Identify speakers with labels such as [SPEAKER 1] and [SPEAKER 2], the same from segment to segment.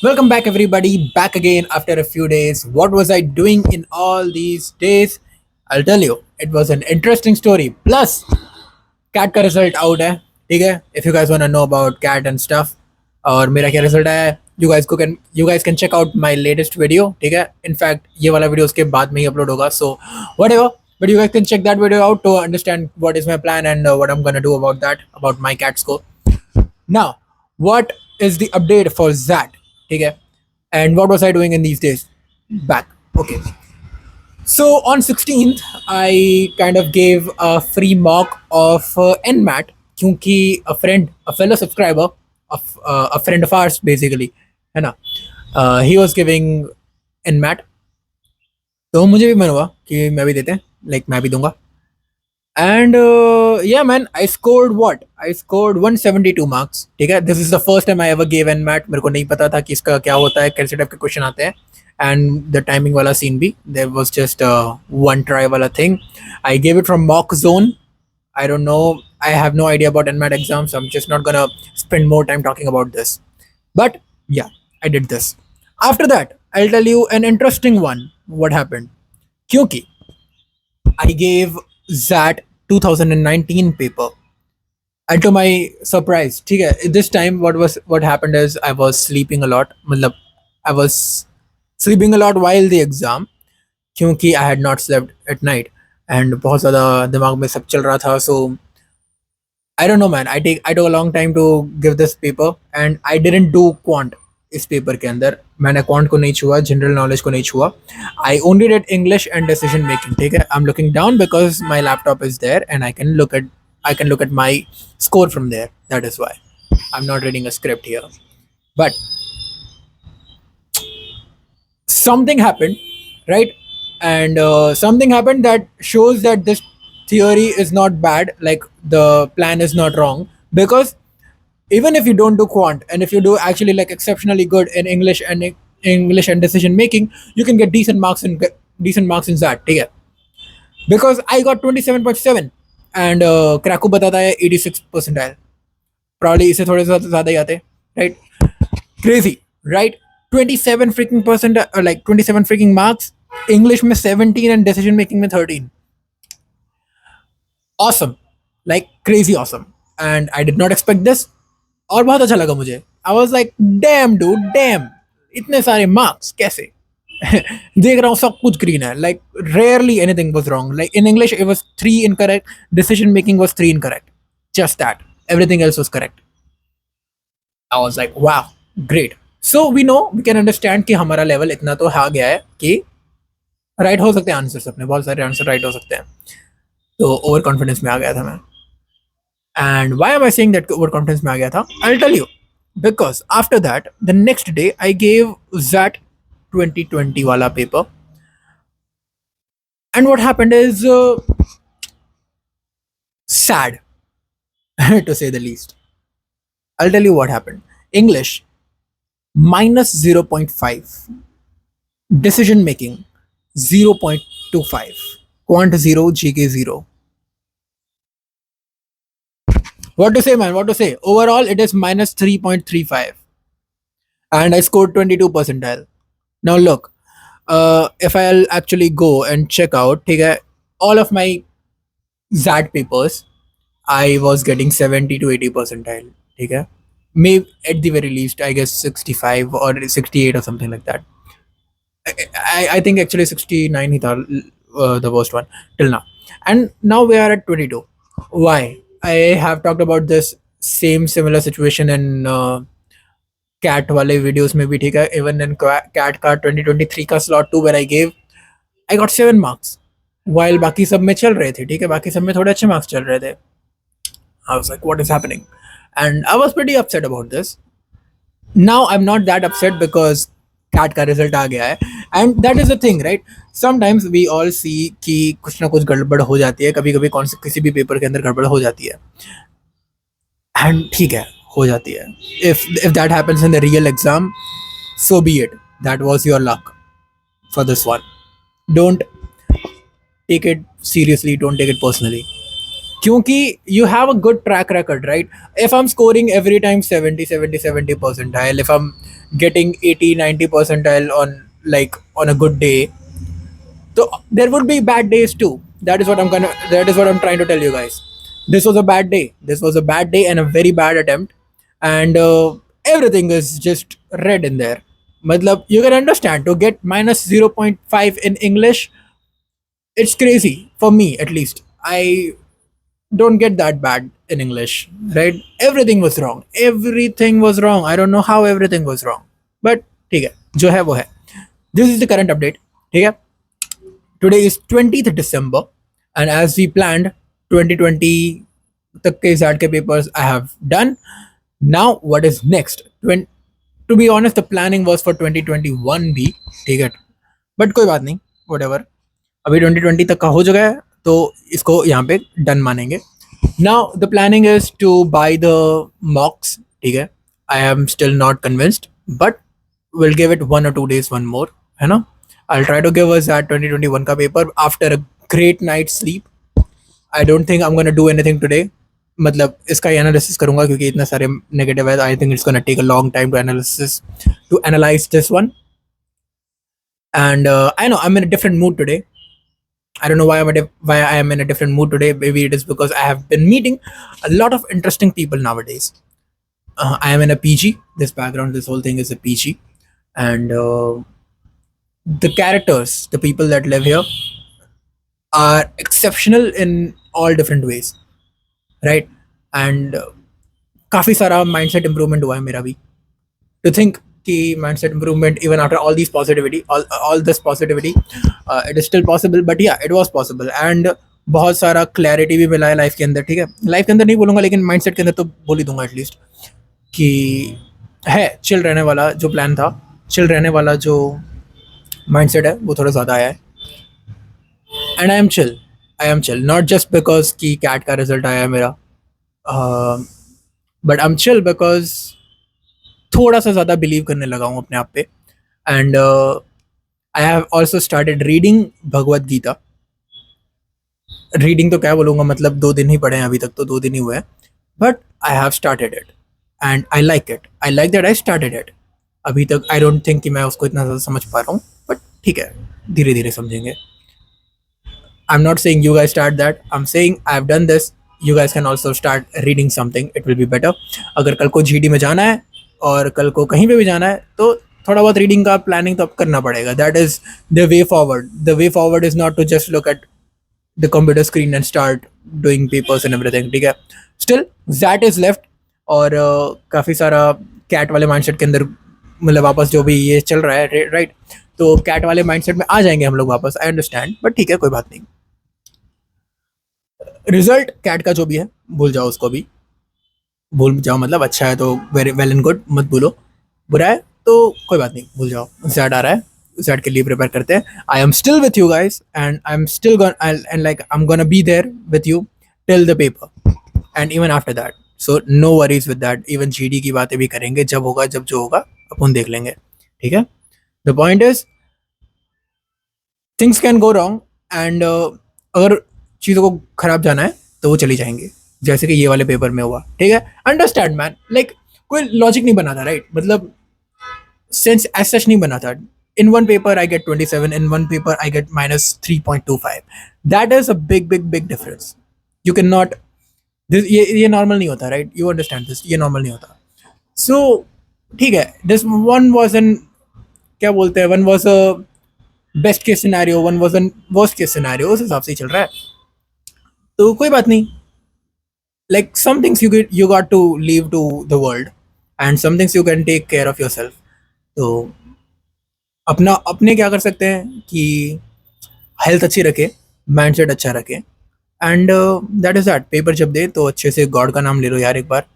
[SPEAKER 1] Welcome back, everybody. Back again after a few days. What was I doing in all these days? I'll tell you. It was an interesting story. Plus, cat का result out है. ठीक है? If you guys wanna know about cat and stuff, और मेरा क्या result है, you guys can check out my latest video. ठीक है? In fact, ये वाला video उसके बाद में ही upload होगा. So whatever. But you guys can check that video out to understand what is my plan and what I'm gonna do about that, about my cat's score. Now, what is the update for that? Okay. And what was I doing in these days? Back. Okay. So on 16th, I kind of gave a free mock of NMAT क्योंकि a fellow subscriber, of a friend of ours basically, है ना, he was giving NMAT. तो मुझे भी मन हुआ कि मैं भी देते हैं, like मैं भी दूंगा. And yeah, man, I scored what? I scored 172 marks. ठीक है, this is the first time I ever gave NMAT. मेरे को नहीं पता था कि इसका क्या होता है, कैसे टाइप के क्वेश्चन आते हैं. And the timing वाला scene भी, there was just one try वाला thing. I gave it from mock zone. I don't know. I have no idea about NMAT exams, so I'm just not gonna spend more time talking about this. But yeah, I did this. After that, I'll tell you an interesting one. What happened? क्योंकि I gave that 2019 paper, and to my surprise, ठीक है, this time what happened is I was sleeping a lot. मतलब I was sleeping a lot while the exam क्योंकि I had not slept at night and बहुत ज़्यादा दिमाग में सब चल रहा था. So I don't know, man. I took a long time to give this paper and I didn't do quant. इस पेपर के अंदर मैंने क्वांट को नहीं छुआ, जनरल नॉलेज को नहीं छुआ. I only did English and decision making. ठीक है, I am looking down because my laptop is there and I can look at my score from there. That is why I am not reading a script here. But something happened, right? And something happened that shows that this theory is not bad, like the plan is not wrong, because even if you don't do quant and if you do actually like exceptionally good in English and decision making, you can get decent marks in that. ठीक है, because I got 27.7 and Krakow बताता है 86 percentile. Probably इसे थोड़े ज़्यादा ही आते, right? Crazy, right? 27 freaking percent, like 27 freaking marks. English में 17 and decision making में 13. Awesome, like crazy awesome. And I did not expect this. और बहुत अच्छा लगा मुझे. I was like, damn dude, damn, इतने सारे marks कैसे? देख रहा हूँ सब कुछ green है. Like rarely anything was wrong. Like in English it was 3 incorrect. Decision making was 3 incorrect. Just that. Everything else was correct. I was like, wow, great. So we know, we can understand कि हमारा level इतना तो आ गया है कि right हो सकते हैं आंसर्स अपने, बहुत सारे आंसर right हो सकते हैं. तो ओवर कॉन्फिडेंस में आ गया था मैं. And why am I saying that overconfidence में आ गया था? I'll tell you. Because after that, the next day, I gave that 2020 wala paper. And what happened is sad, to say the least. I'll tell you what happened. English, minus 0.5. Decision making, 0.25. Quant 0, GK 0. What to say, man? What to say? Overall, it is minus 3.35. And I scored 22 percentile. Now, look, if I'll actually go and check out, okay, all of my ZAT papers, I was getting 70 to 80 percentile. Okay? Maybe at the very least, I guess 65 or 68 or something like that. I think actually 69 ही था, the worst one till now. And now we are at 22. Why? I have talked about this similar situation in cat वाले videos में भी. ठीक है, even in cat का 2023 का slot 2 where I got 7 marks while बाकी सब में चल रहे थे. ठीक है, बाकी सब में थोड़े अच्छे marks चल रहे थे. I was like, what is happening? And I was pretty upset about this. Now I'm not that upset because cat का result आ गया है. And that is the thing, right? Sometimes we all see कि कुछ ना कुछ गड़बड़ हो जाती है, कभी कभी किसी भी पेपर के अंदर गड़बड़ हो जाती है. And ठीक है, हो जाती है. If that happens in the real exam, so be it. That was your luck for this one. Don't take it seriously. Don't take it personally. क्योंकि you have a good track record, right? If I'm scoring every time 70 percentile, if I'm getting 80 90 percentile on, like, on a good day, so there would be bad days too. That is what I'm trying to tell you guys. This was a bad day. This was a bad day and a very bad attempt, and everything is just red in there. Matlab, you can understand, to get minus 0.5 in English, it's crazy for me at least. I don't get that bad in English, right? Everything was wrong. Everything was wrong. I don't know how everything was wrong. But ठीक है, जो है वो है. This is the current update. ठीक है. Today is 20th December, and as we planned, 2020 तक के ZAT के papers I have done. Now what is next? To be honest, the planning was for 2021 भी, ठीक है, बट कोई बात नहीं, whatever. अभी 2020 तक का हो चुका है, तो इसको यहाँ पे डन मानेंगे. Now the planning is to buy the mocks, ठीक है. I am still not convinced, but we'll give it 1 or 2 days, one more, है ना. I'll try to give us that 2021 का paper after a great night's sleep. I don't think I'm gonna do anything today. मतलब इसका analysis करूंगा क्योंकि इतने सारे negative है. I think it's gonna take a long time to analyse this one. And I know I'm in a different mood today. I don't know why I am in a different mood today. Maybe it is because I have been meeting a lot of interesting people nowadays. I am in a PG. This whole thing is a PG, and the characters, the people that live here, are exceptional in all different ways, right? And काफी सारा mindset improvement हुआ है मेरा भी. To think कि mindset improvement even after all these positivity, all this positivity, it is still possible. But yeah, it was possible. And बहुत सारा clarity भी मिला है लाइफ के अंदर. ठीक है, लाइफ के अंदर नहीं बोलूंगा, लेकिन mindset के अंदर तो बोल ही दूंगा एटलीस्ट, कि है चिल रहने वाला जो प्लान था, चिल रहने वाला जो mindset है, वो थोड़ा ज़्यादा आया है. And I M chill not just because कि कैट का रिजल्ट आया है मेरा, but I am chill because थोड़ा सा ज़्यादा बिलीव करने लगा हूँ अपने आप पे. And I have also started reading Bhagavad Gita. Reading तो क्या बोलूँगा, मतलब 2 दिन ही पढ़े हैं अभी तक, तो 2 दिन ही हुए हैं, but I have started it and I like it. I like that I started it. अभी तक आई डोंट थिंक कि मैं उसको इतना ज़्यादा समझ पा रहा हूँ, बट ठीक है, धीरे धीरे समझेंगे. I'm not saying you guys start that. I'm saying I've done this. You guys can also start reading something. It will be better. अगर कल को GD में जाना है और कल को कहीं पे भी जाना है, तो थोड़ा बहुत रीडिंग का प्लानिंग तो अब करना पड़ेगा. That is the way forward. The way forward is not to just look at the computer screen and start doing papers and everything. ठीक है. Still that is left. और काफ़ी सारा कैट वाले माइंडसेट के अंदर, मतलब वापस जो भी ये चल रहा है, राइट, तो कैट वाले माइंडसेट में आ जाएंगे हम लोग वापस. आई अंडरस्टैंड, बट ठीक है, कोई बात नहीं. रिजल्ट कैट का जो भी है भूल जाओ, उसको भी भूल जाओ. मतलब अच्छा है तो वेरी वेल एंड गुड, मत भूलो. बुरा है तो कोई बात नहीं, भूल जाओ. ज़ैड आ रहा है, ज़ैड के लिए प्रिपेयर करते हैं. I am still with you guys and I am still gone and like I am gonna be there with you till the paper and even after that. So no worries with that. Even GD की बातें भी करेंगे, जब होगा, जब जो होगा अपन देख लेंगे. ठीक है. The point is things can go wrong and अगर चीज़ों को खराब जाना है तो वो चली जाएंगे, जैसे कि ये वाले पेपर में हुआ. ठीक है. अंडरस्टैंड मैन, लाइक कोई लॉजिक नहीं बना था, राइट? मतलब सेंस एज सच नहीं बना था. In one paper I get 27, in one paper I get minus 3.25. That is a big big big difference. You can not, ये नॉर्मल नहीं होता, राइट? यू अंडरस्टैंड दिस, ये नॉर्मल नहीं होता. सो ठीक है, दिस वन वॉज एन, क्या बोलते हैं, one was a best case scenario, one was an worst case scenario. उस हिसाब से ही चल रहा है, तो कोई बात नहीं. Like some things you got to leave to the world, and some things you can take care of yourself. तो अपने क्या कर सकते हैं कि हेल्थ अच्छी रखें, माइंडसेट अच्छा रखें, and that is that. Paper जब दे तो अच्छे से गॉड का नाम ले लो यार एक बार,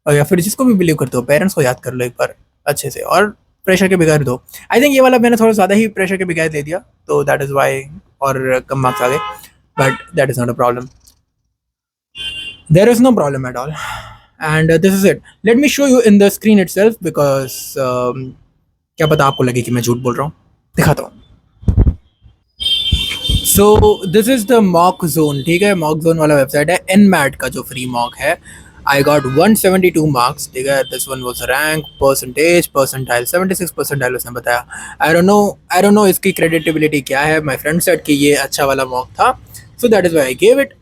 [SPEAKER 1] और या फिर जिसको भी बिलीव करते हो, पेरेंट्स को याद कर लो एक बार अच्छे से, और प्रेशर के बगैर दो. आई थिंक ये वाला मैंने थोड़ा ज़्यादा ही प्रेशर के बगैर दे दिया, तो दैट इज़ वाई, और कम मार्क्स आ गए, but that is not a problem. There is no problem at all, and this is it. Let me show you in the screen itself because क्या पता आपको लगे कि मैं झूठ बोल रहा हूँ. दिखाता हूँ. So this is the mock zone, ठीक है, मॉक जोन वाला वेबसाइट है एनमैट का जो फ्री मॉक है। आई गॉट 172 मार्क्स, ठीक है। This one was rank percentage percentile 76 percentile उसने बताया। आई डोंट नो इसकी क्रेडिटेबिलिटी क्या है। माय फ्रेंड सेड कि ये अच्छा वाला मॉक था, so that is why I gave it.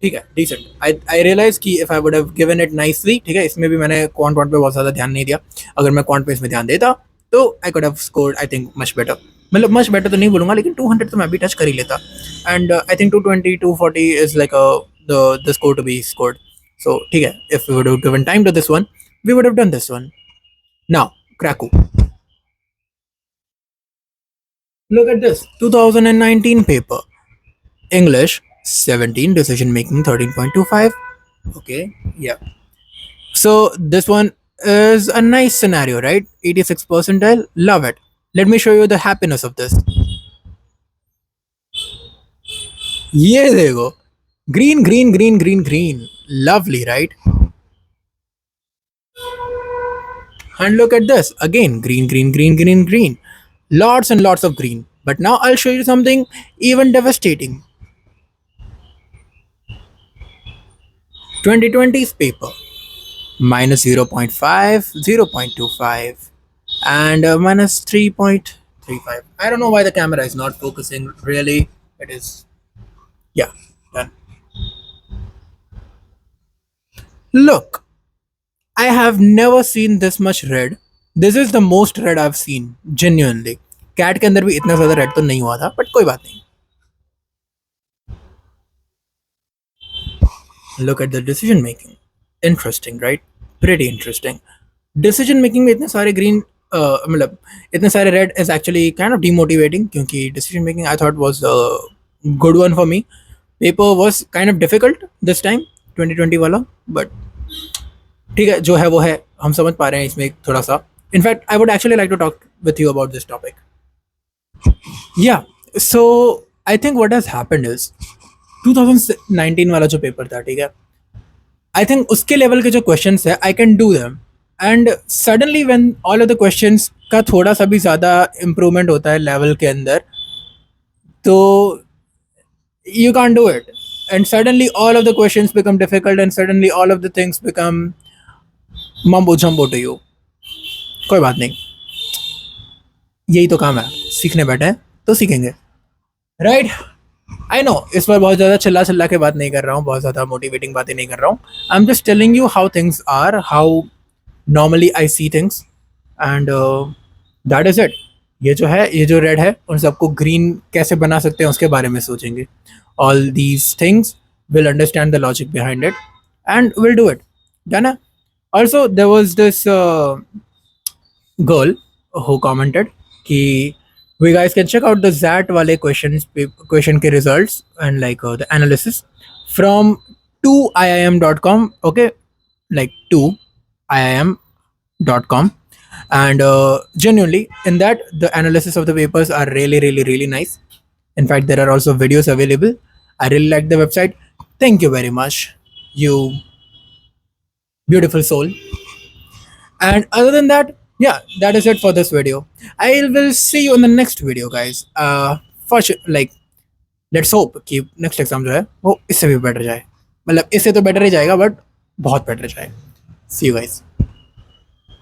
[SPEAKER 1] ठीक है, डिसेंट। आई रियलाइज कि if I would have given it nicely, ठीक है, इसमें भी मैंने क्वांट पे बहुत ज़्यादा ध्यान नहीं दिया। अगर मैं क्वांट पे इसमें ध्यान देता तो I could have scored I think much better. मतलब मच बेटर तो नहीं बोलूंगा, लेकिन 200 तो मैं भी टच कर ही लेता। And I think 220 240 is like the score to be scored. So ठीक है, if we would have given time to this one, we would have done this one. Now Cracku, look at this 2019 paper, English 17, decision making 13.25. Okay, yeah. So this one is a nice scenario, right? 86 percentile, love it. Let me show you the happiness of this. ये देखो, green green green green green, lovely, right? And look at this again, green green green green green, lots and lots of green. But now I'll show you something even devastating. 2020's paper, minus 0.5, 0.25, and minus 3.35. I don't know why the camera is not focusing really. It is, yeah, done. Look, I have never seen this much red. This is the most red I've seen, genuinely. CAT के अंदर भी इतना ज़्यादा red तो नहीं हुआ था, but कोई बात नहीं. Look at the decision making. Interesting, right? Pretty interesting. Decision making में इतने सारे green, मतलब इतने सारे red is actually kind of demotivating, क्योंकि decision making I thought was a good one for me. Paper was kind of difficult this time, 2020 वाला, but ठीक है, जो है वो है, हम समझ पा रहे हैं इसमें थोड़ा सा. In fact I would actually like to talk with you about this topic. या so I think what has happened is 2019 वाला जो पेपर था, ठीक है, आई थिंक उसके लेवल के जो क्वेश्चन है I can do them. And suddenly when all of the questions का थोड़ा सा भी ज़्यादा इम्प्रूवमेंट होता है लेवल के अंदर, तो you can't do it, and suddenly all of the questions become difficult, and suddenly all of the things become mumbo jumbo to you. कोई बात नहीं, यही तो काम है, सीखने बैठे हैं तो सीखेंगे, राइट? आई नो इस पर बहुत ज़्यादा चिल्ला चिल्ला के बात नहीं कर रहा हूँ, बहुत ज़्यादा मोटिवेटिंग बातें नहीं कर रहा हूँ. I am just telling you how things are, how normally I see things, and that is it. ये जो है, ये जो रेड है, उन सबको ग्रीन कैसे बना सकते हैं उसके बारे में सोचेंगे. All these things will understand the logic behind it and will do it. Done है. Also there was this girl who commented कि we guys can check out the ZAT वाले question के results and like the analysis from 2iim.com, okay, like 2iim.com, and genuinely in that the analysis of the papers are really really really nice. In fact, there are also videos available. I really like the website. Thank you very much, you beautiful soul. And other than that, yeah, that is it for this video. I will see you in the next video, guys. For sure, like, let's hope कि next exam जो है वो इससे भी better जाए. मतलब इससे तो better ही जाएगा, but बहुत better जाए. See you guys.